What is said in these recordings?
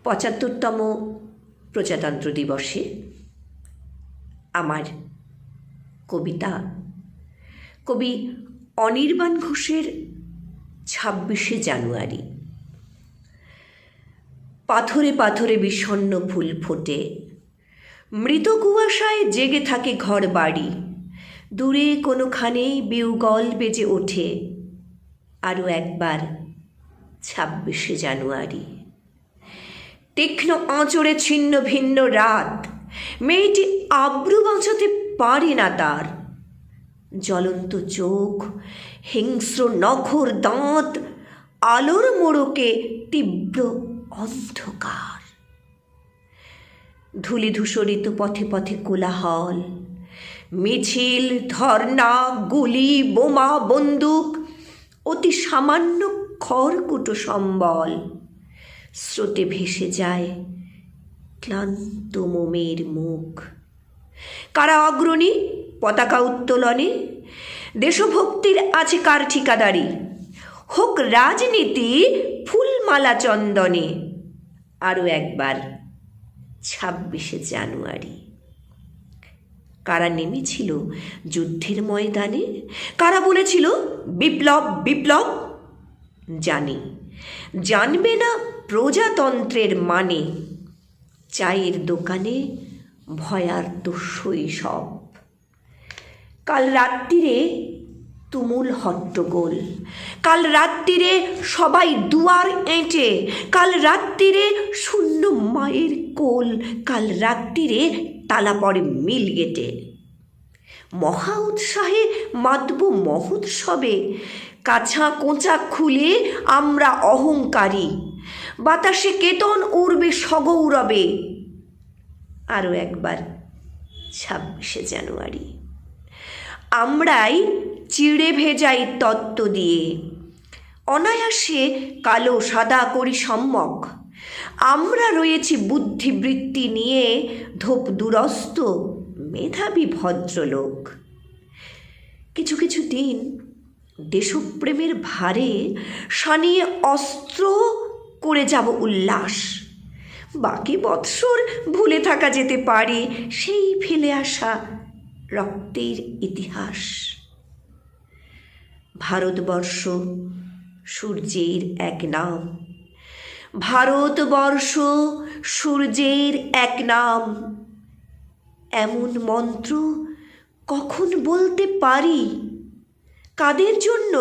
75তম প্রজাতন্ত্র দিবসে আমার কবিতা কবি অনির্বাণ ঘোষের 26শে জানুয়ারি। পাথরে পাথরে বিষণ্ণ ফুল ফোটে, মৃত কুয়াশায় জেগে থাকে ঘর বাড়ি, দূরে কোনোখানে বিউগল বেজে ওঠে আরও একবার 26শে জানুয়ারি। তীক্ষ্ণ আঁচড়ে ছিন্ন ভিন্ন রাত, মেয়েটি আব্রু বাঁচাতে পারে না তার। জ্বলন্ত চোখ, হিংস্র নখর দাঁত, আলোর মোড়কে তীব্র অন্ধকার। ধূলি ধূসরিত পথে পথে কোলাহল, মিছিল, ধর্না, গুলি, বোমা, বন্দুক, অতি সামান্য খড়কুটো সম্বল। স্রোতে ভেসে যায় ক্লান্ত মোমের মুখ। কারা অগ্রণী পতাকা উত্তোলনে, দেশভক্তির আছে কার ঠিকাদারি, হোক রাজনীতি ফুলমালা চন্দনে আরও একবার 26শে জানুয়ারি। কারা নেমেছিল যুদ্ধের ময়দানে, কারা বলেছিল বিপ্লব বিপ্লব, জানি জানবে না প্রজাতন্ত্রের মানে, চায়ের দোকানে ভয়ার্ত শৈশব। কাল রাত্রিরে তুমুল হট্টগোল, কাল রাত্রিরে সবাই দুয়ার এঁটে, কাল রাত্রিরে শূন্য মায়ের কোল, কাল রাত্রিরে তালা পড়ে মিল গেটে। মহা উৎসাহে মাতব মহোৎসবে, কাছা কোঁচা খুলে আমরা অহংকারী, বাতাসে কেতন উড়বে সগৌরবে আরও একবার 26শে জানুয়ারি। আমরাই চিড়ে ভেজাই তত্ত্ব দিয়ে, অনায়াসে কালো সাদা করি সম্যক। আমরা রয়েছি বুদ্ধিবৃত্তি নিয়ে ধোপ দুরস্ত মেধাবী ভদ্রলোক। কিছু কিছু দিন দেশপ্রেমের ভারে সানিয়ে অস্ত্র করে যাব উল্লাস, বাকি বৎসর ভুলে থাকা যেতে পারে সেই ফেলে আসা রক্তের ইতিহাস। ভারতবর্ষ সূর্যের এক নাম, ভারতবর্ষ সূর্যের এক নাম, এমন মন্ত্র কখন বলতে পারি? কাদের জন্য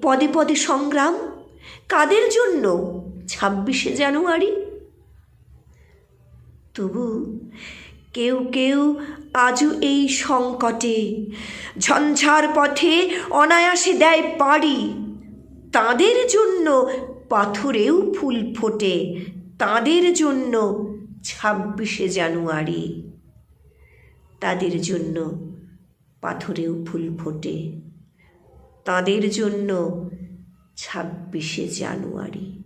পদে পদে সংগ্রাম, কাদের জন্য 26শে জানুয়ারি? তবু কেউ কেউ আজও এই সংকটে ঝঞ্ঝার পথে অনায়াসে দেয় পাড়ি। তাদের জন্য পাথরেও ফুল ফোটে, তাদের জন্য 26শে জানুয়ারি। তাদের জন্য পাথরেও ফুল ফোটে, তাদের জন্য 26শে জানুয়ারি।